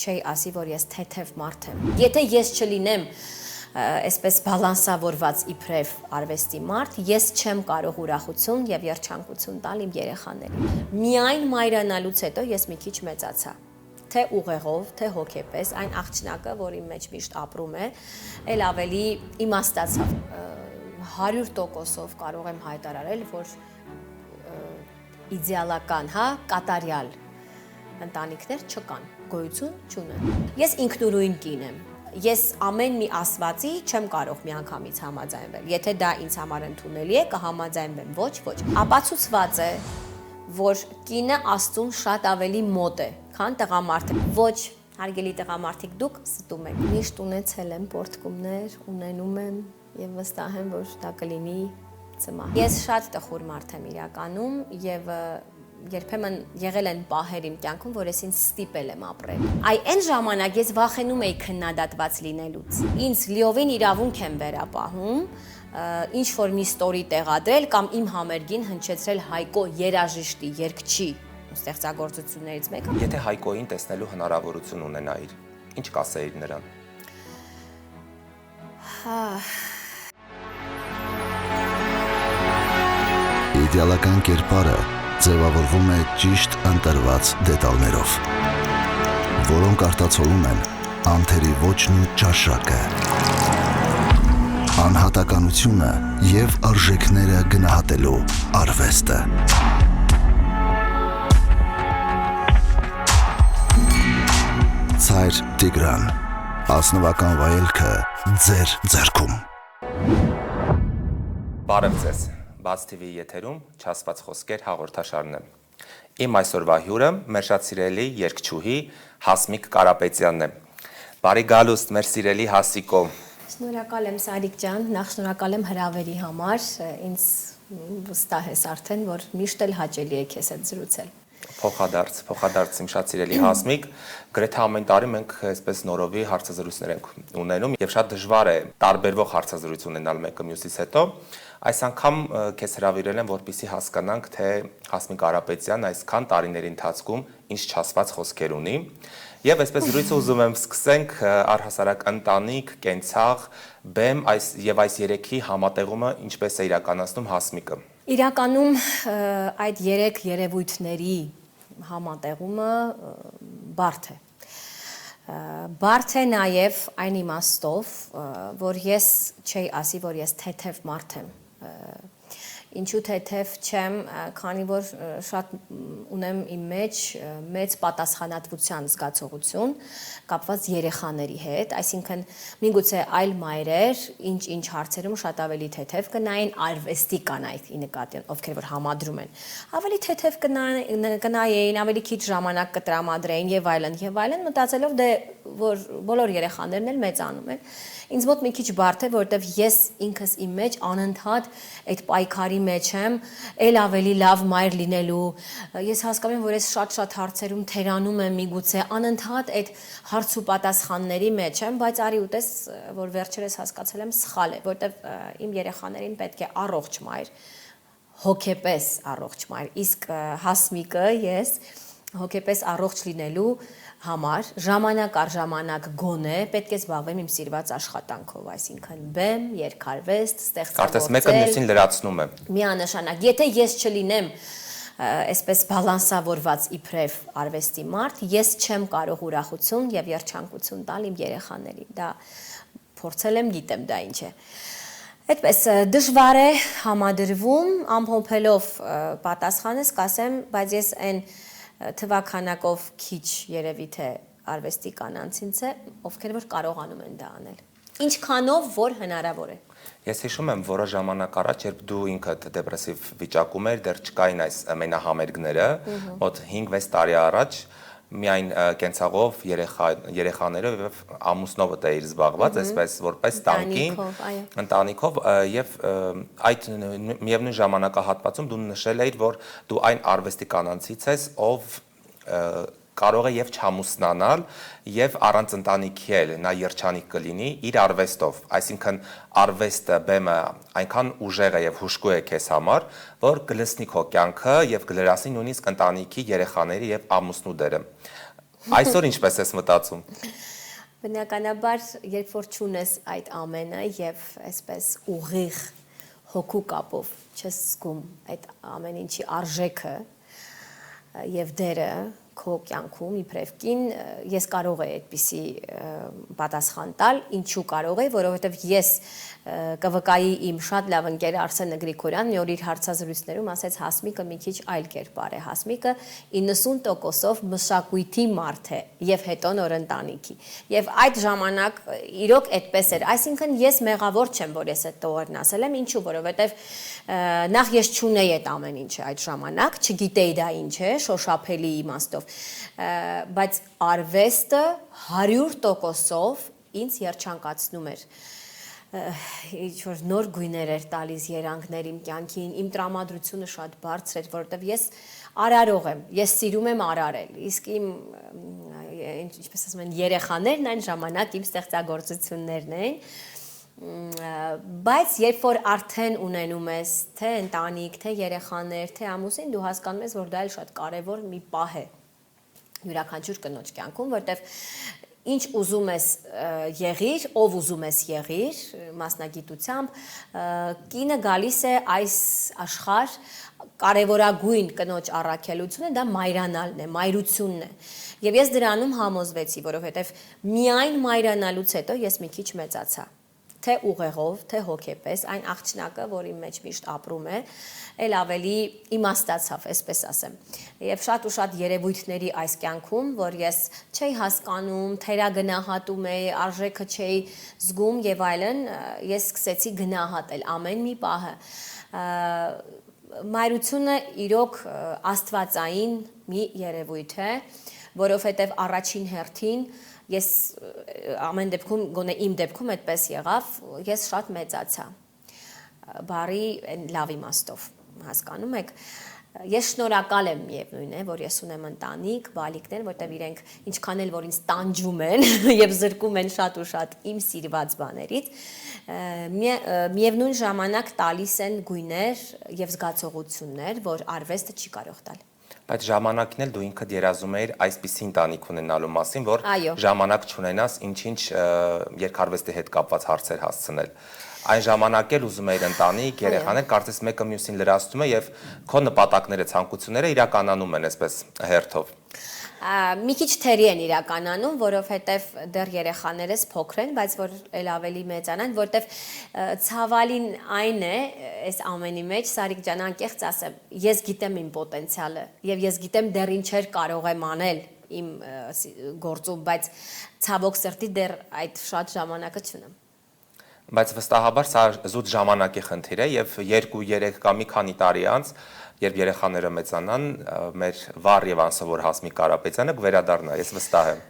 չէի ասի, որ ես թեթև մարդ եմ։ Եթե ես չլինեմ այսպես բալանսավորված իբրև արվեստի մարդ, ես չեմ կարող ուրախություն եւ երջանկություն տալ իմ երեխաներին։ Միայն մայրանալուց հետո ես մի քիչ մեծացա։ Թե ուղեղով, թե հոգեպես, այն աղջնակը, որ իմ մեջ միշտ ապրում է, էլ ավելի իմաստացավ։ 100%-ով կարող եմ հայտարարել, որ իդեալական, կատարյալ ընտանիքներ չկան, գոյություն չունեն։ Ես ինքնուրույն կին եմ։ Ես ամեն մի ասվածի չեմ կարող միանգամից համաձայնվել։ Եթե դա ինձ համար ընդունելի է, կհամաձայնվեմ, ոչ։ Ապացուցված է, որ կինը Աստծուն շատ ավելի մոտ է, քան տղամարդը։ Ոչ, հարգելի տղամարդիկ, դուք ստում եք։ Միշտ ունեցել եմ պորտկումներ, ունենում եմ եւ վստահ եմ, որ դա կլինի ծմահ։ Ես շատ տխուր մարդ եմ իրականում եւ երբեմն եղել են պահեր իմ կյանքում, որ ես ինձ ստիպել եմ ապրել։ Այն ժամանակ ես վախենում էի քննադատված լինելուց։ Ինձ լիովին իրավունք եմ վերապահում ինչ որ մի ստորի տեղադրել կամ իմ համերգին հնչեցրել Հայկո երաժիշտի, երգչի ստեղծագործություններից մեկը։ Եթե Հայկոին տեսնելու հնարավորություն ունենայիր, ինչ կասեիր նրան։ Իդեալական կերպարը ձևավորվում է ճիշտ ընտրված դետալներով, որոնք արտացոլում են անթերի ոճն ու ճաշակը, անհատականությունը և արժեքները գնահատելու արվեստը։ Ցայր Տիգրան, ազնվական վայելքը ձեր ձեռքում։ Բարև ձեզ, Բաց TV եթերում չասված խոսքեր հաղորդաշարն է։ Իմ այսօրվա հյուրը մեր շատ սիրելի երգչուհի Հասմիկ Կարապետյանն է։ Բարի գալուստ, մեր սիրելի Հասիկո։ Շնորհակալ եմ Սարիկ ջան, նախ շնորհակալ եմ հրավերի համար, ինձ վստահ ես արդեն, որ միշտ էլ հաճելի է քեզ հետ զրուցել։ Փոխադարձ իմ շատ սիրելի Հասմիկ, գրեթե ամեն տարի մենք այսպես նորովի հարցազրույցներ ենք ունենում եւ շատ դժվար է տարբերվող հարցազրույց ունենալ մեկը մյուսից հետո։ Այս անգամ քեզ հրավիրել եմ, որպեսզի հասկանանք, թե Հասմիկ Կարապետյանն այսքան տարիների ընթացքում ինչ չասված խոսքեր ունի։ Եվ այսպես զրույցը ուզում եմ սկսենք առհասարակ ընտանիք, կենցաղ, բեմ եւ այս երեքի համատեղումը ինչպես է իրականացնում Հասմիկը։ Իրականում այդ երեք երևույթների համատեղումը բարդ է։ Բարդ է նաև այն իմաստով, որ ես չէի ասի, որ ես թեթև մարդ եմ։ Ինչու թեթև չեմ, քանի որ շատ ունեմ իմ մեջ մեծ պատասխանատվության զգացողություն կապված երեխաների հետ, այսինքն միգուցե այլ մայրեր ինչ հարցերում շատ ավելի թեթև կնային, արվեստի կանայք ի նկատի, ովքեր որ համադրում են, ավելի թեթև կնայեին, ավելի քիչ ժամանակ կտրամադրեին եւ այլն, մտածելով դե որ բոլոր երեխաներն էլ մեծանում են։ Ինձ մոտ մի քիչ բարդ է, որտեվ ես ինքս իմ մեջ անընդհատ այդ պայքարի մեջ եմ, ել ավելի լավ մայր լինելու։ Ես հասկանում եմ, որ ես շատ հարցերում թերանում եմ միգուցե անընդհատ այդ հարց ու պատասխանների մեջ եմ, բայց արի ուտես, որ վերջերս հասկացել եմ սխալ է, որտեվ իմ երեխաներին պետք է առողջ մայր, հոգեպես առողջ մայր, իսկ Հասմիկը ես հոգեպես առողջ լինելու համար ժամանակ առ ժամանակ գոնե պետք է զբաղվեմ իմ սիրված աշխատանքով, այսինքն բեմ, երգարվեստ, ստեղծագործել։ Կարծես մեկը մյուսին լրացնում է։ Միանշանակ, եթե ես չլինեմ այսպես բալանսավորված իբրև արվեստի մարդ, ես չեմ կարող ուրախություն եւ երջանկություն տալ իմ երեխաներին։ Դա փորձել եմ, գիտեմ դա ինչ է։ Այդպես դժվար է համադրվում, ամփոփելով պատասխանս կասեմ, բայց ես այն թվականակով քիչ երևի թե արվեստի կանանցից է, ովքեր որ կարողանում են դա անել։ Ինչքանով որ հնարավոր է։ Ես հիշում եմ որոշ ժամանակ առաջ, երբ դու ինքդ դեպրեսիվ վիճակում էր, դեռ չկային այս մենահամերգները, մոտ 5-6 տարի առաջ միայն կենցաղով երեխաներով եւ ամուսնովդ էիր զբաղված, այսպես որպես տանկին, ընտանիքով եւ այդ միևնույն ժամանակահատվածում դու նշել էիր, որ դու այն արվեստի կանանցից ես, ով կարող է եւ չամուսնանալ եւ առանց ընտանիքի էլ նա երջանիկ կլինի իր արվեստով, այսինքն արվեստը բեմը այնքան ուժեղ է եւ հուշկու է քեզ համար, որ կլցնի քո կյանքը եւ կլրացնի նույնիսկ ընտանիքի երեխաների եւ ամուսնու դերը։ Այսօր ինչպես ես մտածում։ Բնականաբար, երբ որ չունես այդ ամենը եւ այսպես ուղիղ հոգու կապով չես զգում այդ ամեն ինչի արժեքը եւ դերը քո կյանքում իբրև կին, ես կարող եմ այդպիսի պատասխան տալ, ինչու կարող եմ, որովհետև ես ԿՎԿ-ի իմ շատ լավ ընկեր Արսենը Գրիգորյան մի օր իր հարցազրույցներում ասեց Հասմիկը մի քիչ այլ կերպար է, Հասմիկը 90%-ով մշակույթի մարդ է եւ հետո նոր ընտանիքի։ Եվ այդ ժամանակ իրոք այդպես էր, այսինքն ես մեղավոր չեմ, որ ես այդ տողերն ասել եմ, ինչու, որովհետև նախ ես չունեի այդ ամեն ինչը այդ ժամանակ, չգիտեի դա ինչ է, շոշափելի իմաստով, բայց արվեստը 100%-ով ինձ երջանկացնում էր, ինչ-որ նոր գույներ էր տալիս երանգներ իմ կյանքին, իմ տրամադրությունը շատ բարձր էր, որովհետև ես արարող եմ, ես սիրում եմ արարել, իսկ իմ, ինչպես ասում են, երեխաներն այն ժամանակ իմ ստեղծագործություններն են, բայց երբ որ արդեն ունենում ես թե ընտանիք, թե երեխաներ, թե ամուսին, դու հասկանում ես, որ դա էլ շատ կարևոր մի պահ է յուրաքանչյուր կնոջ կյանքում, որտեվ ինչ ուզում ես եղիր, ով ուզում ես եղիր, մասնագիտությամբ, կինը գալիս է այս աշխարհ կարևորագույն կնոջ առաքելությունը դա մայրանալն է, մայրությունն է։ Եվ ես դրանում համոզվեցի, որովհետև միայն մայրանալուց հետո ես մի քիչ մեծացա։ Թե ուղեղով, թե հոգեպես, այն աղջնակը, որ իմ մեջ միշտ ապրում է, էլ ավելի իմաստացավ, այսպես ասեմ։ Եվ շատ ու շատ երևույթների այս կյանքում, որ ես չէի հասկանում, թերագնահատում էի, արժեքը չէի զգում եւ այլն, ես սկսեցի գնահատել ամեն մի պահը։ Մայրությունը իրոք աստվածային մի երևույթ է, որովհետեւ առաջին հերթին ես ամեն դեպքում գոնե իմ դեպքում այդպես եղավ, ես շատ մեծացա։ Բարի լավ իմաստով, հասկանում եք։ Ես շնորհակալ եմ միևնույն է, որ ես ունեմ ընտանիք, բալիկներ, որտեղ իրենք ինչքան էլ որ ինձ տանջում են եւ զրկում են շատ ու շատ իմ սիրված բաներից, միևնույն ժամանակ տալիս են գույներ եւ զգացողություններ, որ արվեստը չի կարող տալ։ Բայց ժամանակին էլ դու ինքդ երազում էիր այսպիսի ընտանիք ունենալու մասին, որ ժամանակ չունենաս ինչ-ինչ երկարվեստի հետ կապված հարցեր հասցնել։ Այն ժամանակ էլ ուզում էիր ընտանիք, երեխաներ, կարծես մեկը մյուսին լրացնում է եւ քո նպատակները, ցանկությունները իրականանում են այսպես հերթով։ Մի քիչ թերի են իրականանում, որովհետև դեռ երեխաներս փոքր են, բայց որ էլ ավելի մեծանան, որտեվ ցավալին այն է, այս ամենի մեջ, Սարիկ ջան, անկեղծ ասեմ, ես գիտեմ իմ պոտենցիալը եւ ես գիտեմ դեռ ինչեր կարող եմ անել իմ գործում, բայց ցավոք սրտի դեռ այդ շատ ժամանակը չունեմ։ Բայց վստահաբար սա զուտ ժամանակի խնդիր է եւ 2-3 կամ մի քանի տարի անց երբ երեխաները մեծանան, մեր վառ եւ անսովոր Հասմիկ Կարապետյանը կվերադառնա, ես վստահ եմ։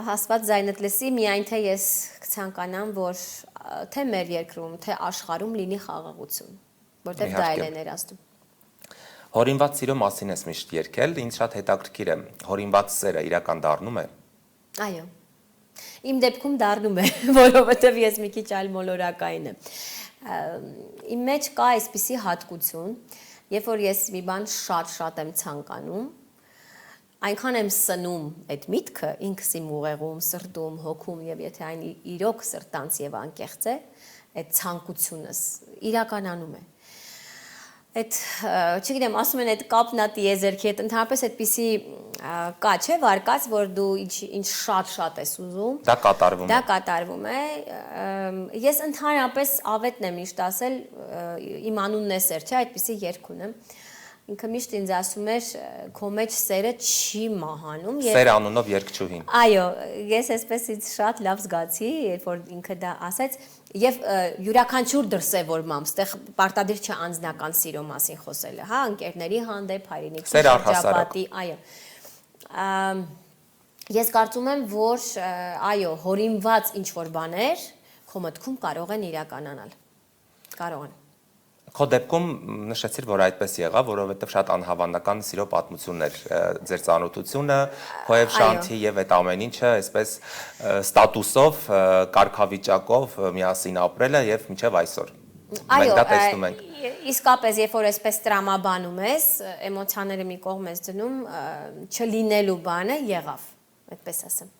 Հաստատ ձայնդ լսի, միայն թե ես կցանկանամ, որ թե մեր երկրում, թե աշխարհում լինի խաղաղություն, որտեղ դա էլ է ներազդում։ Հորինված սիրո մասին ես միշտ երգել, ինձ շատ հետաքրքիր է։ Հորինված սերը իրական դառնում է։ Այո։ Իմ դեպքում դառնում է, որովհետև ես մի քիչ այլ մոլորակային եմ։ Իմ մեջ կա այսպիսի հատկություն, երբ որ ես մի բան շատ եմ ցանկանում, այնքան եմ սնում այդ միտքը ինքս իմ ուղեղում, սրտում, հոգում եւ եթե այն իրոք սրտանց եւ անկեղծ է, այդ ցանկությունս իրականանում է։ Այդ, չգիտեմ, ասում են այդ կապն ա տիեզերքի հետ, ընդհանրապես այդպիսի կա, չէ, վարկած, որ դու ինչ շատ ես ուզում։ Դա կատարվում է։ Դա կատարվում է։ Ես ընդհանրապես ավետն եմ միշտ ասել, իմ անունն է Սեր, չէ, այդպիսի երգ ունեմ։ Ինքը միշտ ինձ ասում էր, քո մեջ սերը չի մահանում։ Սեր անունով երգչուհին։ Այո, ես այսպես ինձ շատ լավ զգացի, երբ որ ինքը դա ասեց, եւ յուրաքանչյուր դրսեւորմամբ, այդտեղ պարտադիր չէ անձնական սիրո մասին խոսելը, հա, ընկերների հանդեպ, հայրենիքի շրջապատի, այո։ Ես կարծում եմ, որ այո, հորինված ինչ որ բաներ քո մտքում կարող են իրականանալ։ Կարող են։ Քո դեպքում նշեցիր, որ այդպես եղավ, որովհետև շատ անհավանական սիրո պատմությունն էր ձեր ծանոթությունը, քո եւ Շանթի եւ այդ ամեն ինչը, այսպես ստատուսով, կարգավիճակով միասին ապրելը եւ մինչեւ այսօր։ Մենք դա տեսնում ենք։ Իսկապես, երբ որ այսպես տրամաբանում ես, էմոցիաները մի կողմ ես դնում, չլինելու բանը եղավ։ այդպես ասեմ։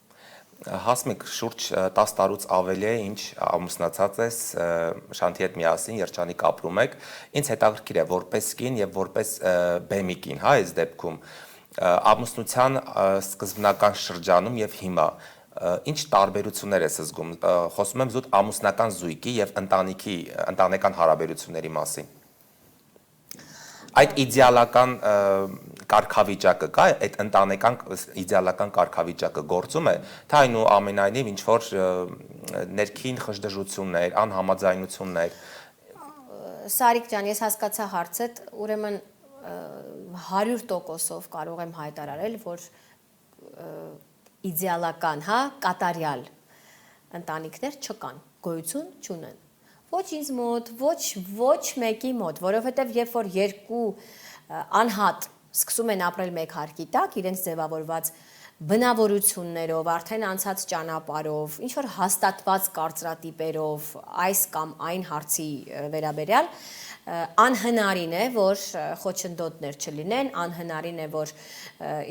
Հասմիկ, շուրջ 10 տարուց ավելի է, ինչ ամուսնացած ես, Շանթի հետ միասին երջանիկ ապրում եք։ Ինձ հետաքրքիր է որպես կին եւ որպես բեմի կին, հա, այս դեպքում ամուսնության սկզբնական շրջանում եւ հիմա ինչ տարբերություններ ես զգում։ Խոսում եմ զուտ ամուսնական զույգի եւ ընտանեկան հարաբերությունների մասին։ Այդ իդեալական կարգավիճակը կա, այդ ընտանեկան իդեալական կարգավիճակը գործում է, թե այնուամենայնիվ ինչ որ ներքին խժդժություններ, անհամաձայնություններ։ Սարիկ ջան, ես հասկացա հարցդ, ուրեմն 100%-ով կարող եմ հայտարարել, որ իդեալական, հա, կատարյալ ընտանիքներ չկան, գոյություն չունեն։ Ոչ ինձ մոտ, ոչ մեկի մոտ, որովհետև երբ որ երկու անհատ սկսում են ապրել մեկ հարկի տակ, իրենց ձևավորված բնավորություններով, արդեն անցած ճանապարհով, ինչ որ հաստատված կարծրատիպերով, այս կամ այն հարցի վերաբերյալ անհնարին է, որ խոչընդոտներ չլինեն, անհնարին է, որ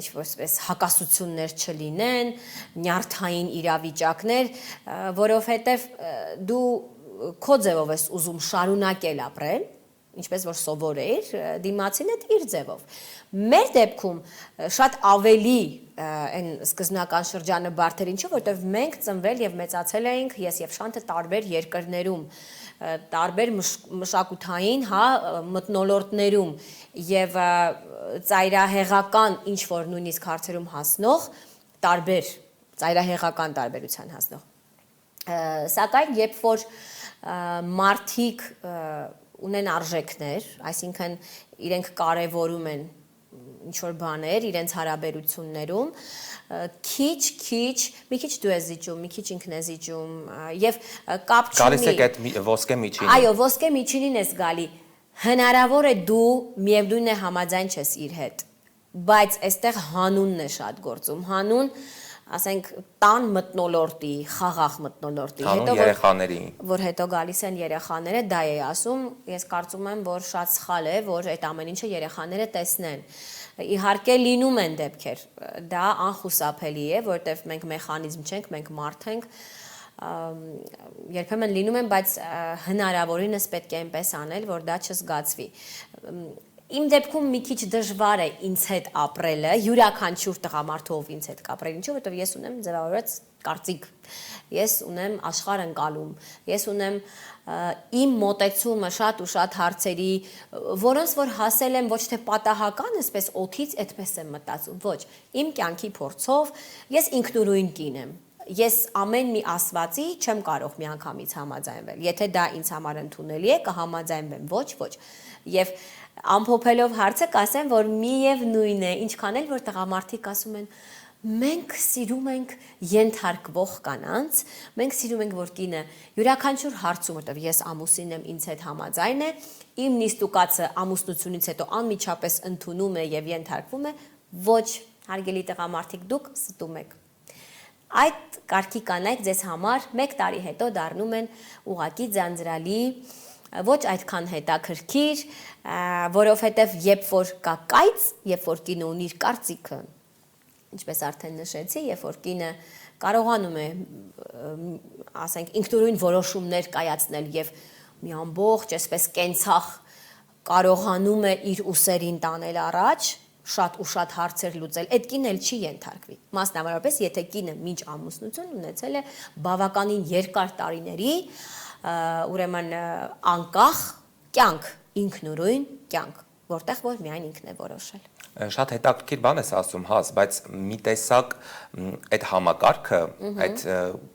ինչ-որպես հակասություններ չլինեն, նյարդային իրավիճակներ, որովհետև դու քո ձևով ես ուզում շարունակել ապրել, ինչպես որ սովոր էիր, դիմացին հետ իր ձևով։ Մեր դեպքում շատ ավելի այն սկզբնական շրջանը բարդ էր, ինչու, որովհետև մենք ծնվել եւ մեծացել էինք, ես եւ Շանթը տարբեր երկրներում, տարբեր մշակութային, հա, մթնոլորտներում եւ ծայրահեղական ինչ որ նույնիսկ հարցերում հասնող տարբեր ծայրահեղական տարբերության հասնող։ Սակայն երբ որ մարդիկ ունեն արժեքներ, այսինքն իրենք կարևորում են ինչ-որ բաներ իրենց հարաբերություններում, մի քիչ դու ես զիջում, մի քիչ ինքն է զիջում, եւ կապ չունի։ Գալիս եք այդ ոսկե միջինին։ Այո, ոսկե միջինին ես գալի։ Հնարավոր է դու միևնույն է համաձայն չես իր հետ, բայց այստեղ հանունն է շատ գործում, հանուն ասենք տան մթնոլորտի, խաղաղ մթնոլորտի, որ հետո գալիս են երեխաները, դա է ասում, ես կարծում եմ, որ շատ սխալ է, որ այդ ամեն ինչը երեխաները տեսնեն։ Իհարկե լինում են դեպքեր, դա անխուսափելի է, որովհետև մենք մեխանիզմ չենք, մենք մարդ ենք, երբեմն լինում են, բայց հնարավորինս պետք է այնպես անել, որ դա չզգացվի։ Իմ դեպքում մի քիչ դժվար է ինձ հետ ապրելը, յուրաքանչյուր տղամարդով ինձ հետ կապրել, ինչու, որովհետև ես ունեմ ձևավորված կարծիք, ես ունեմ աշխարհ ընկալում, ես ունեմ իմ մոտեցումը շատ ու շատ հարցերի, որոնց որ հասել եմ ոչ թե պատահական, այսպես օդից այդպես եմ մտածում, ոչ, իմ կյանքի փորձով ես ինքնուրույն կին եմ։ Ես ամեն մի ասվածի չեմ կարող միանգամից համաձայնվել։ Եթե դա ինձ համար ընդունելի է, կհամաձայնվեմ, ոչ։ Եվ ամփոփելով հարցը կասեմ, որ միևնույն է, ինչքան էլ որ տղամարդիկ ասում են, մենք սիրում ենք ենթարկվող կանանց, մենք սիրում ենք, որ կինը յուրաքանչյուր հարցում, որտեղ ես ամուսին եմ, ինձ հետ համաձայն է, իմ նիստուկացը ամուսնությունից հետո անմիջապես ընդունում է եւ ենթարկվում է, ոչ, հարգելի տղամարդիկ, դուք ստում եք։ Այդ կարգի կանայք ձեզ համար 1 տարի հետո դառնում են ուղակի ձանձրալի, ոչ այդքան հետաքրքիր, որովհետև երբ որ կա կայծ, երբ որ կինը ունի իր կարծիքը, ինչպես արդեն նշեցի, երբ որ կինը կարողանում է, ասենք, ինքնուրույն որոշումներ կայացնել եւ մի ամբողջ, այսպես կենցաղ կարողանում է իր ուսերին տանել առաջ, շատ ու շատ հարցեր լուծել, այդ կինը էլ չի ենթարկվի։ Մասնավորապես, եթե կինը մինչ ամուսնություն ունեցել է բավականին երկար տարիների, ուրեմն անկախ կյանք, ինքնուրույն կյանք, որտեղ որ միայն ինքն է որոշել։ Շատ հետաքրքիր բան ես ասում, հաս, բայց մի տեսակ այդ համակարգը, այդ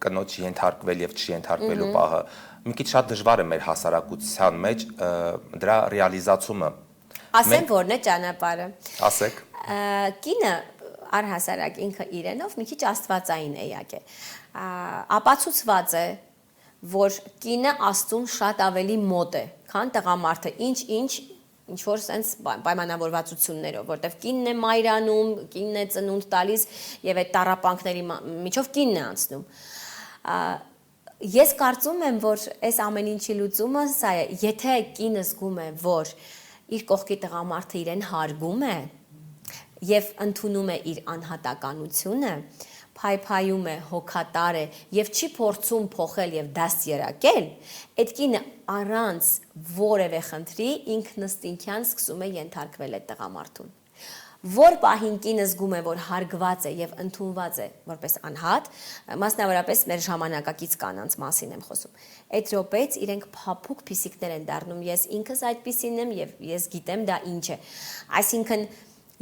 կնոջ ենթարկվել եւ չենթարկվելու պահը, մի քիչ շատ դժվար է մեր հասարակության մեջ դրա ռեալիզացումը։ Ասեմ, որն է ճանապարհը։ Ասեք։ Կինը առհասարակ ինքը իրենով մի քիչ աստվածային էակ է։ Ապացուցված է, որ կինը Աստծուն շատ ավելի մոտ է, քան տղամարդը, ինչ որ sense պայմանավորվածություններով, որտեվ կինն է մայրանում, կինն է ծնունդ տալիս եւ այդ տառապանքների միջով կինն է անցնում։ Ես կարծում եմ, որ այս ամեն ինչի լուծումը սա է, եթե կինը զգում է, որ իր կողքի տղամարդը իրեն հարգում է եւ ընդունում է իր անհատականությունը, փայփայում է, հոգատար է եւ չի փորձում փոխել եւ դաստիարակել, այդ կինը առանց որևէ խնդրի ինքնըստինքյան սկսում է ենթարկվել այդ տղամարդուն։ Որ պահին կինը զգում է, որ հարգված է եւ ընդունված է որպես անհատ, մասնավորապես մեր ժամանակակից կանանց մասին եմ խոսում։ Այդ րոպեից իրենք փափուկ փիսիկներ են դառնում, ես ինքս այդպիսին եմ եւ ես գիտեմ դա ինչ է։ Այսինքն,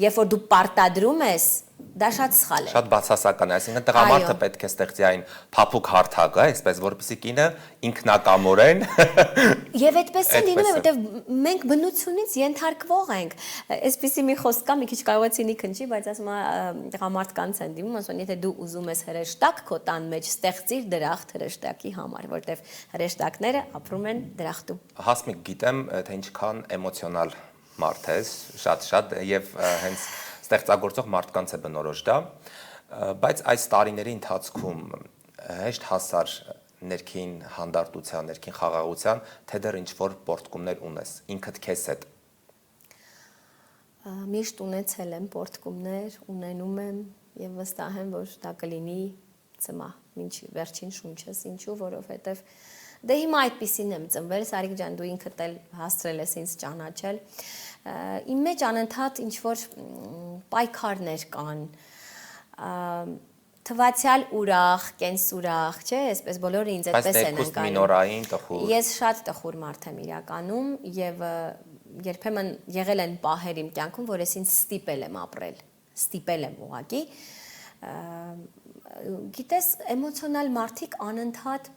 երբ որ դու պարտադրում ես, դա շատ սխալ է։ Շատ բացասական է, այսինքն տղամարդը պետք է ստեղծի այն փափուկ հարթակը, այսպես որպեսզի կինը ինքնակամորեն Եվ այդպես է լինում է, որտեղ մենք բնությունից ենթարկվող ենք։ Այսպեսի մի խոսք կա, մի քիչ կարող է ցինիկ հնչի, բայց ասում է տղամարդկանց են դիմում, ասում են, եթե դու ուզում ես հրեշտակ քո տան մեջ, ստեղծիր դրախտ հրեշտակի համար, որտեղ հրեշտակները ապրում են դրախտում։ Հասմիկ, գիտեմ, թե ինչքան էմոցիոնալ մարդ ես, շատ եւ հենց ստեղծագործող մարդկանց է բնորոշ դա, բայց այս տարիների ընթացքում հեշտ հասար ներքին հանդարտության, ներքին խաղաղության, թե դեռ ինչ որ պորտկումներ ունես, ինքդ քեզ հետ։ Միշտ ունեցել եմ պորտկումներ, ունենում եմ եւ վստահ եմ, որ դա կլինի ծմա, ինչ վերջին շունչս, ինչու, որովհետեւ դե հիմա այդպեսին եմ ծնվել, Սարիկ ջան, դու ինքդ էլ հասցրել ես ինձ ճանաչել։ Իմ մեջ անընդհատ ինչ որ պայքարներ կան, թվացյալ ուրախ, կենսուրախ, չէ, այսպես բոլորը ինձ այդպես են անկանում։ Ես շատ տխուր մարդ եմ իրականում եւ երբեմն եղել են պահեր իմ կյանքում, որ ես ինձ ստիպել եմ ապրել, ստիպել եմ ուղղակի։ Գիտես, էմոցիոնալ մարդիկ անընդհատ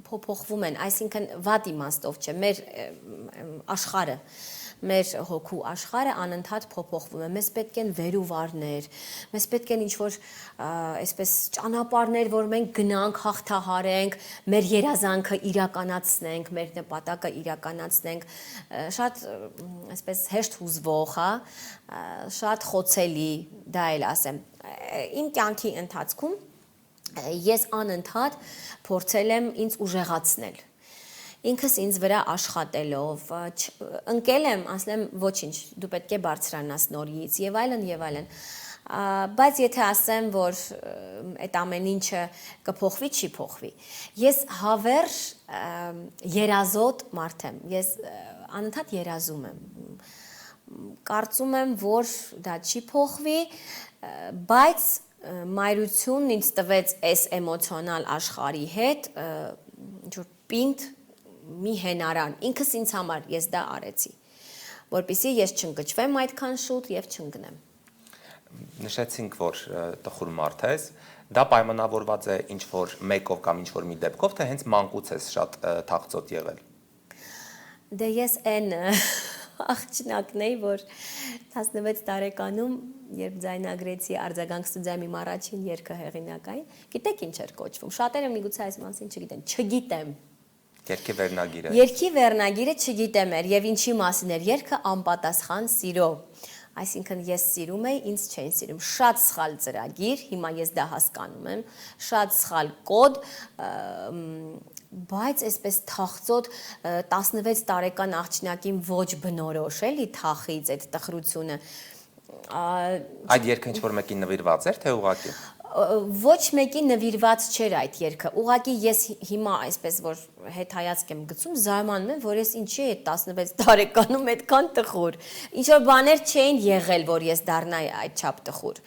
փոփոխվում են, այսինքն վատ իմաստով չէ, մեր աշխարհը, մեր հոգու աշխարհը անընդհատ փոփոխվում է։ Մեզ պետք են վերուվարներ, մեզ պետք են ինչ-որ այսպես ճանապարհներ, որ մենք գնանք, հաղթահարենք, մեր երազանքը իրականացնենք, մեր նպատակը իրականացնենք, շատ այսպես հեշտ հուզվող, հա, շատ խոցելի, դա էլ ասեմ։ Իմ կյանքի ընթացքում ես անընդհատ փորձել եմ ինձ ուժեղացնել։ Ինքս ինձ վրա աշխատելով, ընկել եմ, ասեմ, ոչինչ, դու պետք է բարձրանաս նորից եւ այլն եւ այլն։ Բայց եթե ասեմ, որ այդ ամեն ինչը կփոխվի, չի փոխվի։ Ես հավերժ երազոտ մարդ եմ։ Ես անընդհատ երազում եմ։ Կարծում եմ, որ դա չի փոխվի, բայց մայրությունն ինձ տվեց այս էմոցիոնալ աշխարհի հետ ինչ-որ պինդ մի հենարան, ինքս ինձ համար ես դա արեցի, որպեսզի ես չընկճվեմ այդքան շուտ եւ չընկնեմ։ Նշեցինք, որ տխուր մարդ ես, դա պայմանավորված է ինչ-որ մեկով կամ ինչ-որ մի դեպքով, թե հենց մանկուց ես շատ թախծոտ եղել։ Դե ես այն աղջնակն էի, որ 16 տարեկանում, երբ ձայնագրեցի արձագանք ստուդիայում իմ առաջին երգը հեղինակային, գիտեք ինչ էր կոչվում։ Շատերը միգուցե այս մասին չգիտեն, չգիտեմ։ Երգի վերնագիրը։ Երգի վերնագիրը չգիտեմ էր եւ ինչի մասին էր երգը անպատասխան սիրո։ Այսինքն ես սիրում էի, ինձ չէին սիրում։ Շատ սխալ ծրագիր, հիմա ես դա հասկանում եմ, շատ սխալ կոդ, բայց այսպես թախծոտ 16 տարեկան աղջնակին ոչ բնորոշ էլի թախից այդ տխրությունը։ Այդ երգը ինչ-որ մեկին նվիրված էր, թե ուղղակի։ Ոչ մեկի նվիրված չէր այդ երգը։ Ուղղակի ես հիմա այսպես որ հետայացք եմ գցում, զարմանում եմ, որ ես ինչի այդ 16 տարեկանում այդքան տխուր։ Ինչ որ բաներ չէին եղել, որ ես դառնայի այդչափ տխուր։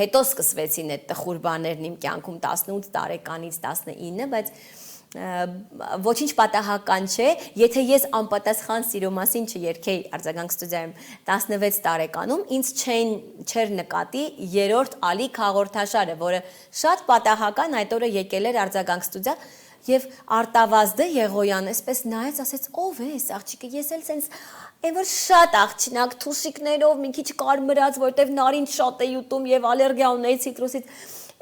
Հետո սկսվեցին այդ տխուր բաներն իմ կյանքում 18 տարեկանից 19, բայց ոչինչ պատահական չէ, եթե ես անպատասխան սիրո մասին չերգեի արձագանք ստուդիայում 16 տարեկանում, ինձ չէր նկատի երրորդ ալիք հաղորդաշարը, որը շատ պատահական այդ օրը եկել էր արձագանք ստուդիա եւ Արտավազդը Եղոյան այսպես նայեց, ասեց, ով է այս աղջիկը, ես էլ sense այն որ շատ աղջնակ թուշիկներով մի քիչ կարմրած, որտեվ նարինջ շատ է ուտում եւ ալերգիա ունեի ցիտրուսից,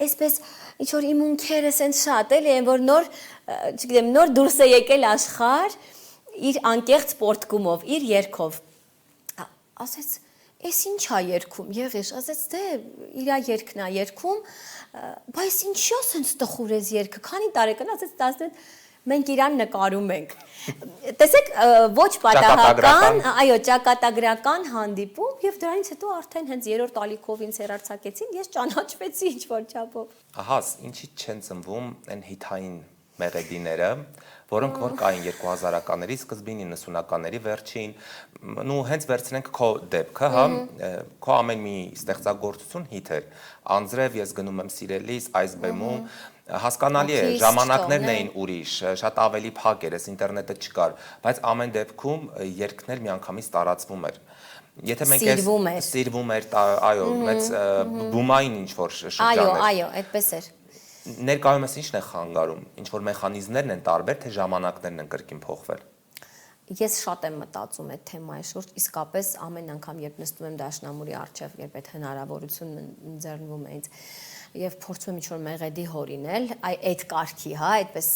այսպես ինչ որ իմ ունքերը sense շատ էլի, այն որ նոր, չգիտեմ, նոր դուրս է եկել աշխարհ իր անկեղծ պորտկումով, իր երգով։ Ասեց, «Էս ինչ է երգում»։ Եղիշ, ասեց, «Դե իր երգն է երգում, բայց ինչի՞ է sense տխուր էս երգը»։ Քանի տարեկան, ասեց 16, Մենք իրան նկարում ենք։ Տեսեք, ոչ պատահական, այո, ճակատագրական հանդիպում եւ դրանից հետո արդեն հենց երրորդ ալիքով ինձ հեռարձակեցին, ես ճանաչվեցի ինչ-որ չափով։ Ահա, ինչի չեն ծնվում այն հիթային մեղեդիները, որոնք որ կային 2000-ականների սկզբին, 90-ականների վերջին, նու հենց վերցնենք քո դեպքը, հա, քո ամեն մի ստեղծագործություն հիթ էր։ Անձրև ես գնում եմ սիրելիս, այս բեմում հասկանալի է, ժամանակներն էին ուրիշ, շատ ավելի փակ էր, ինտերնետը չկար, բայց ամեն դեպքում երգն էլ միանգամից տարածվում էր։ Եթե մենք սիրվում էր, այո, մեծ բումային ինչ-որ շրջան էր։ Այո, այդպես էր։ Ներկայումս ի՞նչն է խանգարում, ինչ-որ մեխանիզմներն են տարբեր, թե ժամանակներն են կրկին փոխվել։ Ես շատ եմ մտածում այդ թեմայի շուրջ, իսկապես ամեն անգամ, երբ նստում եմ դաշնամուրի առջև, երբ այդ հնարավորությունն ընձեռնվում է ինձ եւ փորձում եմ ինչ-որ մեղեդի հորինել, այդ կարգի, հա, այդպես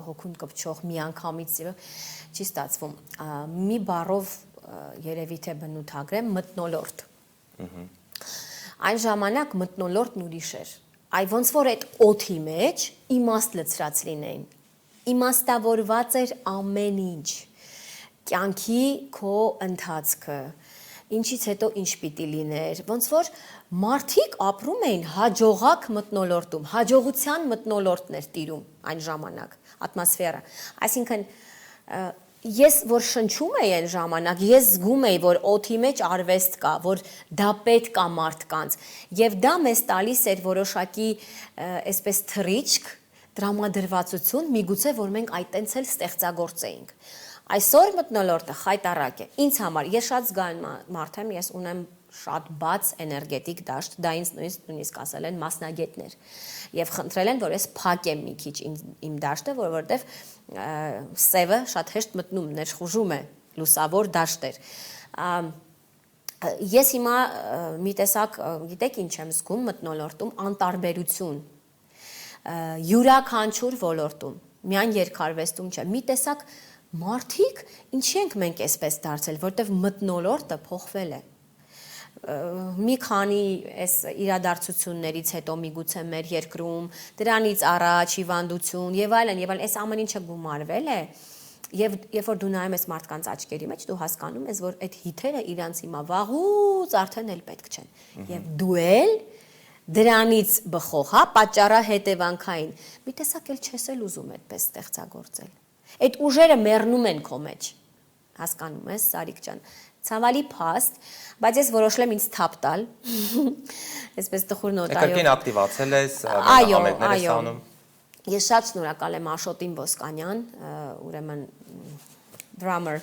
հոգուն կպչող միանգամից չի ստացվում։ Մի բառով երևի թե բնութագրեմ մթնոլորտ։ Այն ժամանակ մթնոլորտն ուրիշ էր։ Ոնց որ այդ օդի մեջ իմաստ լցրած լինեին, իմաստավորված էր ամեն ինչ, կյանքի քո ընթացքը, ինչից հետո ինչ պիտի լիներ, ոնց որ մարդիկ ապրում էին հաջողակ մթնոլորտում, հաջողության մթնոլորտն էր տիրում այն ժամանակ, ատմոսֆերա, այսինքն ես որ շնչում էի այն ժամանակ, ես զգում էի, որ օդի մեջ արվեստ կա, որ դա պետք է մարդկանց, եւ դա մեզ տալիս էր որոշակի այսպես թռիչք, տրամադրվածություն, միգուցե որ մենք այտենց էլ ստեղծագործեինք։ Այսօր մթնոլորտը խայտառակ է։ Ինձ համար ես շատ զգալի մարդ եմ, ես ունեմ շատ բաց էներգետիկ դաշտ, դա ինձ նույնիսկ ասել են մասնագետներ եւ խնդրել են, որ ես փակեմ մի քիչ իմ դաշտը, որովհետեւ սևը շատ հեշտ մտնում, ներխուժում է, լուսավոր դաշտ էր։ Ես հիմա մի տեսակ, գիտեք ինչ եմ զգում մթնոլորտում, անտարբերություն, յուրաքանչյուր ոլորտում, միայն երկարվեստում չէ, մի տեսակ մարդիկ, ինչի ենք մենք այսպես դարձել, որտեվ մթնոլորտը փոխվել է։ Մի քանի այս իրադարձություններից հետո միգուցե մեր երկրում, դրանից առաջ հիվանդություն եւ այլն, այս ամեն ինչը գումարվել է, եւ երբ որ դու նայում ես մարդկանց աչքերի մեջ, դու հասկանում ես, որ այդ հիթերը իրանց հիմա վաղուց արդեն էլ պետք չեն։ Եվ դու էլ դրանից բխող, հա, պատճառահետևանքային, մի տեսակ էլ չես էլ ուզում այդպես ստեղծագործել։ Այդ ուժերը մեռնում են քո մեջ։ Հասկանում ես, Սարիկ ջան։ Ցավալի փաստ, բայց ես որոշել եմ ինձ թափ տալ, այսպես տխուր նոտայով։ Կրկին ակտիվացել ես, համերգներ ես անում։ Ես շատ շնորհակալ եմ Աշոտին Ոսկանյան, ուրեմն drummer,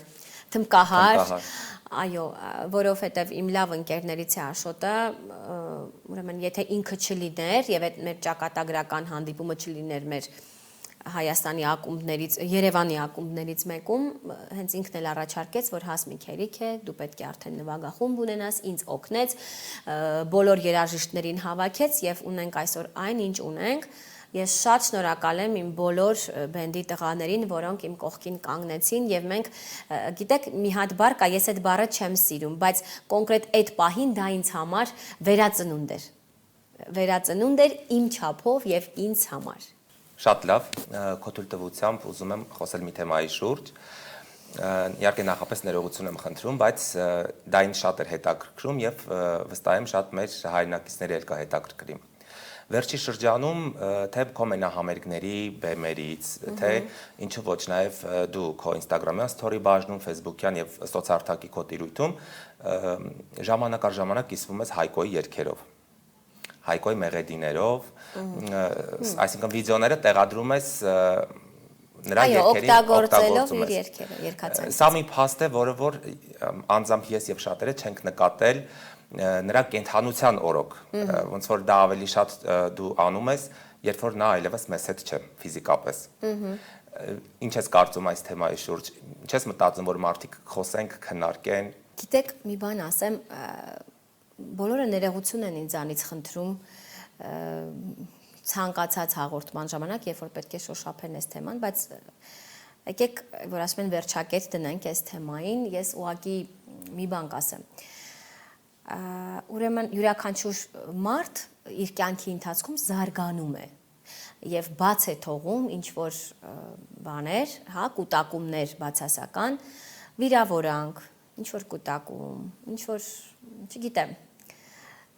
թմբկահար, այո, որովհետև իմ լավ ընկերներից է Աշոտը, ուրեմն եթե ինքը չլիներ եւ այդ մեր ճակատագրական հանդիպումը չլիներ մեր Հայաստանի ակումբներից, Երևանի ակումբներից մեկում, հենց ինքն էլ առաջարկեց, որ Հասմիկ հերիք է, դու պետք է արդեն նվագախումբ ունենաս, ինձ օգնեց, բոլոր երաժիշտներին հավաքեց եւ ունենք այսօր այն, ինչ ունենք։ Ես շատ շնորհակալ եմ իմ բոլոր բենդի տղաներին, որոնք իմ կողքին կանգնեցին եւ մենք, գիտեք, մի հատ բառ կա, ես այդ բառը չեմ սիրում, բայց կոնկրետ այդ պահին դա ինձ համար վերածնունդ էր։ Վերածնունդ էր իմ չափով եւ ինձ համար։ Շատ լավ, քո թույլտվությամբ ուզում եմ խոսել մի թեմայի շուրջ։ Իհարկե նախապես ներողություն եմ խնդրում, բայց դա ինձ շատ էր հետաքրքրում եւ վստահ եմ շատ մեր հայրենակիցների էլ կա հետաքրքրի։ Վերջի շրջանում թե քո մենահամերգների բեմերից, թե ինչու ոչ նաեւ դու քո Instagram-յան story բաժնում, Facebook-յան եւ սոցարթակի քո տիրույթում ժամանակ առ ժամանակ կիսվում ես Հայկոյի երգերով։ Հայկոյի մեղեդիներով, այսինքն վիդեոները տեղադրում ես նրա երգերին օգտագործելով իր երգերը, երգացանց։ Սա մի փաստ է, որը որ անձամբ ես եւ շատերը չենք նկատել նրա կենթանության օրոք, ոնց որ դա ավելի շատ դու անում ես, երբ որ նա այլևս մեզ հետ չէ ֆիզիկապես։ Ինչ ես կարծում այս թեմայի շուրջ։ Ինչ ես մտածում, որ մարդիկ խոսենք, քննարկեն։ Գիտեք, մի բան ասեմ, բոլորը ներողություն են ինձանից խնդրում ցանկացած հաղորդման ժամանակ, երբ որ պետք է շոշափեն այս թեման, բայց եկեք, որ ասում են վերջակետ դնենք այս թեմային, ես ուղղակի մի բան կասեմ։ Ուրեմն յուրաքանչյուր մարդ իր կյանքի ընթացքում զարգանում է։ եւ բաց է թողում ինչ որ բաներ, հա, կուտակումներ բացասական, վիրավորանք, ինչ որ կուտակում, ինչ որ, չգիտեմ,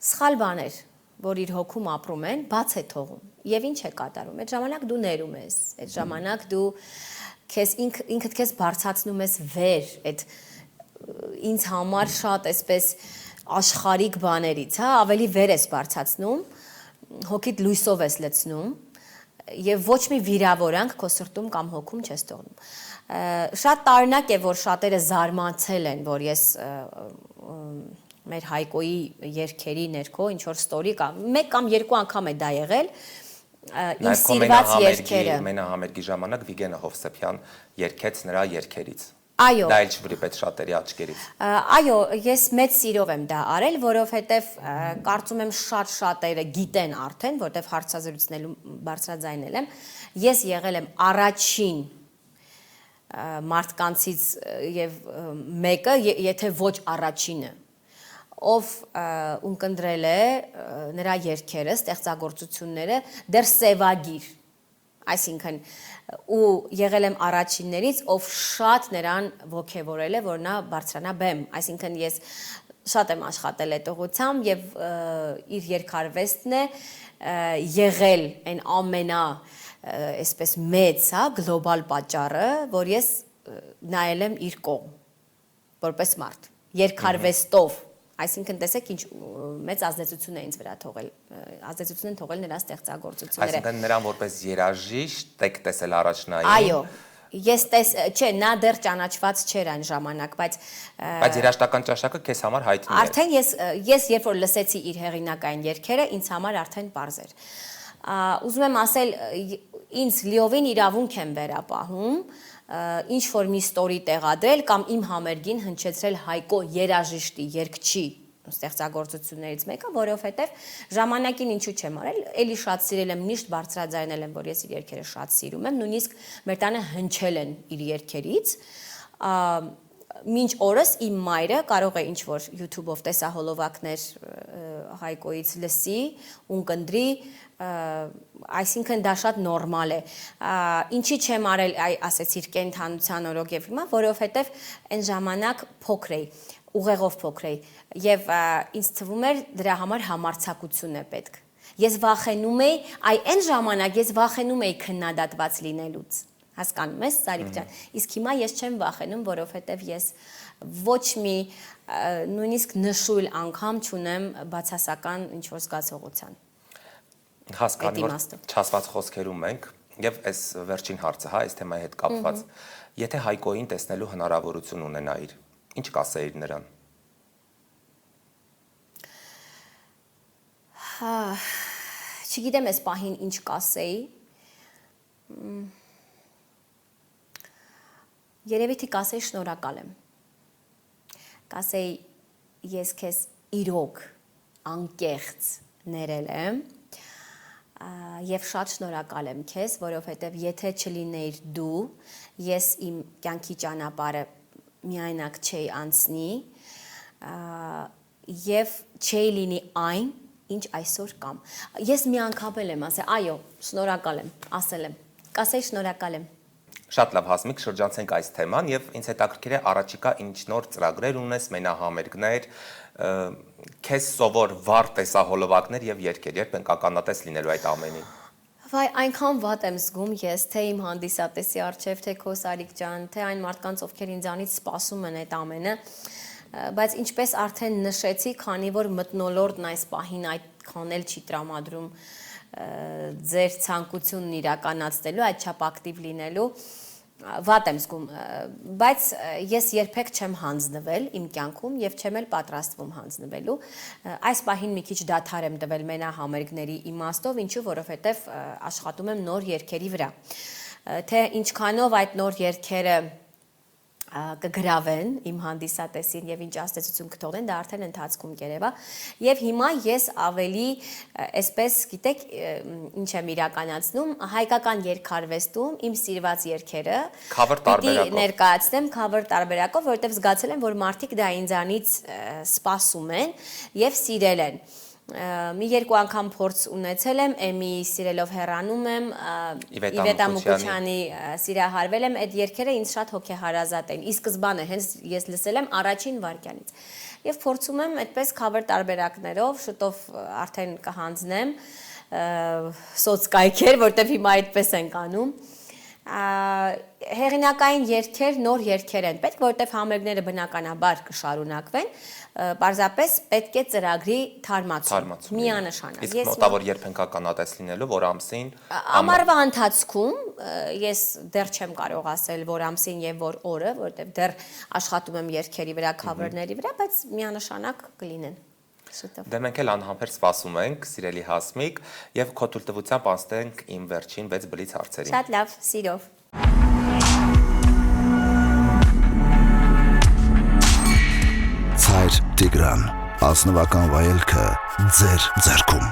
սխալ բաներ, որ իր հոգում ապրում են, բաց է թողում։ Եվ ինչ է կատարում։ Այդ ժամանակ դու ներում ես, այդ ժամանակ դու քեզ ինքդ քեզ բարձրացնում ես վեր, այդ ինձ համար շատ այսպես աշխարհիկ բաներից, հա, ավելի վեր ես բարձրացնում, հոգիդ լույսով ես լցնում եւ ոչ մի վիրավորանք քո սրտում կամ հոգում չես թողնում։ Շատ տարօրինակ է, որ շատերը զարմացել են, որ ես մեր Հայկոյի երգերի ներքո ինչ որ ստորի կա, մեկ կամ երկու անգամ է դա եղել, իմ սիրված երգերը։ Մենահամերգի ժամանակ Վիգենը Հովսեփյան երգեց նրա երգերից։ Այո։ Դա էլ չվրիպեց շատերի աչքերից։ Այո, ես մեծ սիրով եմ դա արել, որովհետև կարծում եմ շատ-շատերը գիտեն արդեն, որտեվ հարցազրույցնելու բարձրաձայնել եմ, ես եղել եմ առաջին մարդկանցից եւ մեկը, եթե ոչ առաջինը, ով ունկնդրել է նրա երգերը, ստեղծագործությունները դեռ սևագիր, այսինքն ու եղել եմ առաջիններից, ով շատ նրան ոգևորել է, որ նա բարձրանա բեմ, այսինքն ես շատ եմ աշխատել այդ ուղղությամբ եւ իր երգարվեստն է եղել այն ամենա այսպես մեծ, հա, գլոբալ պատճառը, որ ես նայել եմ իր կողմ, որպես մարդ, երգարվեստով. Այսինքն տեսեք ինչ մեծ ազդեցություն է ինձ վրա թողել, ազդեցություն են թողել նրա ստեղծագործությունները։ Այսինքն նրան որպես երաժիշտ եք տեսել առաջնային։ Այո, ես չէ, նա դեռ ճանաչված չէր այն ժամանակ, բայց երաժշտական ճաշակը քեզ համար հայտնի է։ Արդեն ես երբ որ լսեցի իր հեղինակային երգերը, ինձ համար արդեն պարզ էր։ Ուզում եմ ասել, ինձ լիովին իրավունք եմ վերապահում ինչ որ մի ստորի տեղադրել կամ իմ համերգին հնչեցրել Հայկո երաժիշտի երգչի ստեղծագործություններից մեկը, որովհետև ժամանակին ինչու չեմ արել, էլի շատ սիրել եմ, միշտ բարձրաձայնել եմ, որ ես իր երգերը շատ սիրում եմ, նույնիսկ մեր տանը հնչել են իր երգերից, մինչ օրս իմ մայրը կարող է ինչ որ YouTube-ով տեսահոլովակներ Հայկոից լսի, ունկնդրի, այսինքն դա շատ նորմալ է։ Ինչի չեմ արել, ասեցիր կենթանության օրոք եւ հիմա, որովհետեւ այն ժամանակ փոքր էի, ուղեղով փոքր էի եւ ինձ թվում էր դրա համար համարձակություն է պետք։ Ես վախենում էի, այն ժամանակ ես վախենում էի քննադատված լինելուց։ Հասկանում ես, Սարիկ ջան։ Իսկ հիմա ես չեմ վախենում, որովհետև ես ոչ մի նույնիսկ նշույլ անգամ չունեմ բացասական ինչ-որ զգացողության։ Հասկանում եմ, չասված խոսքերում ենք, եւ այս վերջին հարցը, հա, այս թեմայի հետ կապված, եթե Հայկոյին տեսնելու հնարավորություն ունենայիր, ինչ կասեիր նրան։ Չգիտեմ այս պահին ինչ կասեի։ Երևի թե կասեի շնորհակալ եմ։ Կասեի ես քեզ իրոք անկեղծ ներել եմ եւ շատ շնորհակալ եմ քեզ, որովհետեւ եթե չլինեիր դու, ես իմ կյանքի ճանապարհը միայնակ չէի անցնի եւ չէի լինի այն, ինչ այսօր կամ։ Ես մի անգամ եմ ասել, այո, շնորհակալ եմ, ասել եմ։ Կասեի շնորհակալ եմ։ Շատ լավ, Հասմիկ, շրջանցենք այս թեման եւ ինձ հետաքրքիր է առաջիկա ինչ նոր ծրագրեր ունես, մենահամերգներ, քեզ սովոր վառ տեսահոլովակներ եւ երգեր, երբ ենք ականատես լինելու այդ ամենին։ Վայ, այնքան վատ եմ զգում ես, թե իմ հանդիսատեսի արչեւ, թե քո Սարիկ ջան, թե այն մարդկանց, ովքեր ինձանից սպասում են այդ ամենը, բայց ինչպես արդեն նշեցի, քանի որ մթնոլորտն այս պահին այդքան էլ չի տրամադրում ձեր ցանկությունն իրականացնելու, այդչափ ակտիվ լինելու, վատ եմ զգում, բայց ես երբեք չեմ հանձնվել իմ կյանքում եւ չեմ էլ պատրաստվում հանձնվելու։ Այս պահին մի քիչ դադար եմ տվել մենահամերգների իմաստով, ինչու որովհետեւ աշխատում եմ նոր երգերի վրա։ Թե ինչքանով այդ նոր երգերը կգրավեն իմ հանդիսատեսին եւ ինչ ազդեցություն կթողնեն, դա արդեն ընթացքում կերևա։ Եվ հիմա ես ավելի, այսպես, գիտեք, ինչ եմ իրականացնում, հայկական երգարվեստում իմ սիրված երգերը պիտի ներկայացնեմ cover տարբերակով, որովհետեւ զգացել եմ, որ մարդիկ դա ինձանից սպասում են եւ սիրել են։ մի երկու անգամ փորձ ունեցել եմ, էմի սիրելով հեռանում եմ, Իվետա Մուկուչյանի սիրահարվել եմ, այդ երգերը ինձ շատ հոգեհարազատ են։ Ի սկզբանե հենց ես լսել եմ առաջին վայրկյանից։ Եվ փորձում եմ այդպես cover տարբերակներով, շուտով արդեն կհանձնեմ սոցկայքեր, որտեվ հիմա այդպես ենք անում։ Հեղինակային երգեր, նոր երգեր են պետք, որտեվ համերգները բնականաբար կշարունակվեն, պարզապես պետք է ծրագրի թարմացում, միանշանակ։ Իսկ մոտավոր երբ ենք ականատես լինելու, որ ամսին ամառվա ընթացքում ես դեռ չեմ կարող ասել, որ ամսին եւ որ օրը, որտեվ դեռ աշխատում եմ երգերի վրա, cover-ների վրա, բայց միանշանակ կլինեն։ Դե մենք էլ անհամբեր սպասում ենք, սիրելի Հասմիկ, եւ քո թույլտվությամբ անցնենք իմ վերջին 6 բլից հարցերին։ Շատ լավ, սիրով։ Ցայր Տիգրան, ազնվական վայելքը ձեր ձեռքում։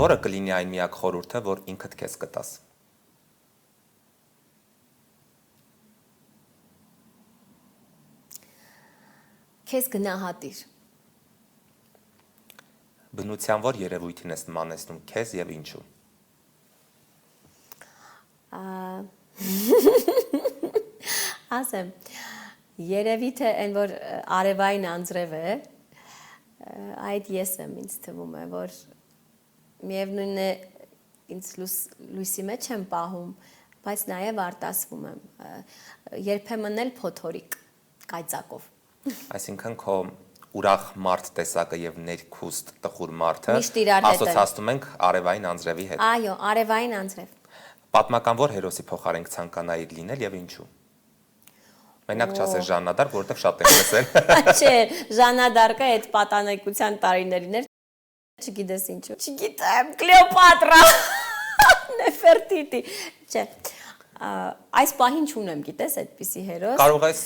Որը կլինի այն միակ խորհուրդը, որ ինքդ քեզ կտաս։ Քեզ գնահատիր։ Բնության որ երևույթին ես նմանեցնում քեզ եւ ինչու։ Ասեմ, երևի թե այն որ արևային անձրև է, այդ ես եմ ինձ թվում է, որ միևնույնն է ինձ լույսի մեջ եմ պահում, բայց նաեւ արտասվում եմ, երբեմն էլ փոթորիկ կայծակով։ Այսինքն քո ուրախ մարդ տեսակը եւ ներքուստ տխուր մարդը ասոցացնում ենք արևային անձրևի հետ։ Այո, արևային անձրև։ Պատմական որ հերոսի փոխարեն ցանկանայիր լինել եւ ինչու։ Մենակ չասես Ժաննա դարկ, որովհետեւ շատ ենք լսել։ Չէ, Ժաննա դարկը այդ պատանեկության տարիներին էր, չգիտես ինչու։ Չգիտեմ, Կլեոպատրա։ Նեֆերտիտի։ Չէ։ Այս պահին չունեմ, գիտես, այդպիսի հերոս։ Կարող ես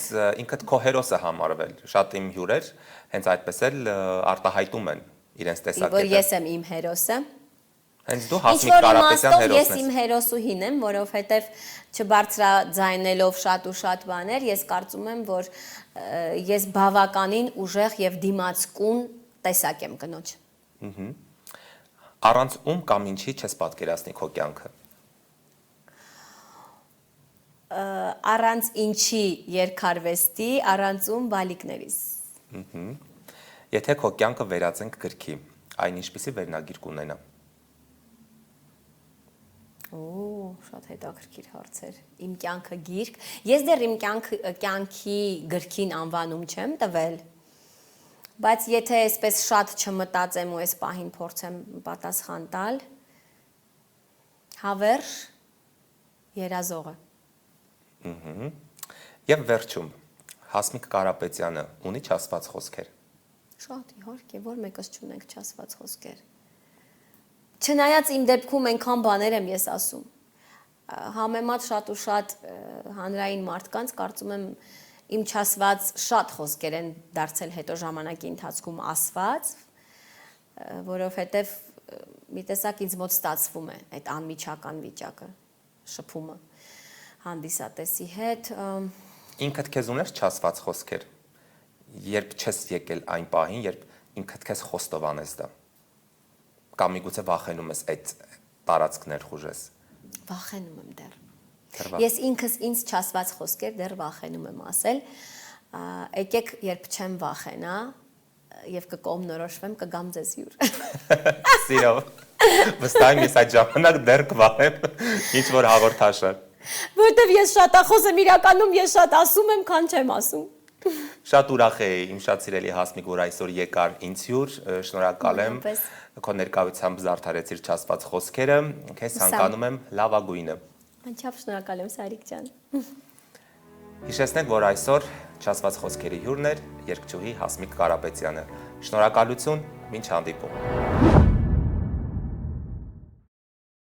ինքդ քո հերոսը համարվել։ Շատ իմ հյուրեր հենց այդպես էլ արտահայտում են իրենց տեսակետը։ Որ ես եմ իմ հերոսը։ Հենց դու Հասմիկ Կարապետյան հերոսն ես։ Ես իմ հերոսուհին եմ, որովհետև չբարձրաձայնելով շատ ու շատ բաներ, ես կարծում եմ, որ ես բավականին ուժեղ եւ դիմացկուն տեսակ եմ կնոջ։ Առանց ում կամ ինչի չես պատկերացնի քո կյանքը։ Առանց ինչի երկարվեստի, առանց ում բալիկներիս։ Եթե քո կյանքը վերածենք գրքի, այն ինչպիսի վերնագիր կունենա։ Շատ հետաքրքիր հարցեր։ Իմ կյանքը գիրք։ Ես դեռ իմ կյանքի գրքին անվանում չեմ տվել, բայց եթե այսպես շատ չմտածեմ ու այս պահին փորձեմ պատասխան տալ, հավերժ երազողը։ Եվ վերջում, Հասմիկ Կարապետյանը ունի չասված խոսքեր։ Շատ իհարկե, որ մեկս չունենք չասված խոսքեր։ Չնայած իմ դեպքում այնքան բաներ եմ ես ասում։ Համեմատ շատ ու շատ հանրային մարդկանց կարծում եմ իմ չասված շատ խոսքեր են դարձել հետո ժամանակի ընթացքում ասված, որովհետև մի տեսակ ինձ մոտ ստացվում է այդ անմիջական վիճակը, շփումը հանդիսատեսի հետ։ Ինքդ քեզ ունես չասված խոսքեր, երբ չես եկել այն պահին, երբ ինքդ քեզ խոստովանես դա։ Կամ միգուցե վախենում ես այդ տարածքներ խուժես։ Վախենում եմ դեռ։ Ես ինքս ինձ չասված խոսքեր դեռ վախենում եմ ասել։ Եկեք, երբ չեմ վախենա եւ կկողմնորոշվեմ, կգամ ձեզ հյուր։ Սիրով։ Վստահ եմ ես այդ ժամանակ դեռ կվախեմ ինչ որ հաղորդաշար։ Որտեւ ես շատախոս եմ, իրականում ես շատ ասում եմ, քան չեմ ասում։ Շատ ուրախ էի, իմ շատ սիրելի Հասմիկ, որ այսօր եկար ինձ հյուր, շնորհակալ եմ։ Քո ներկայությամբ զարդարեցիր չասված խոսքերը, քեզ ցանկանում եմ լավագույնը։ Անչափ շնորհակալ եմ, Սարիկ ջան։ Հիշեցնենք, որ այսօր չասված խոսքերի հյուրն էր երգչուհի Հասմիկ Կարապետյանը։ Շնորհակալություն, մինչ հանդիպում։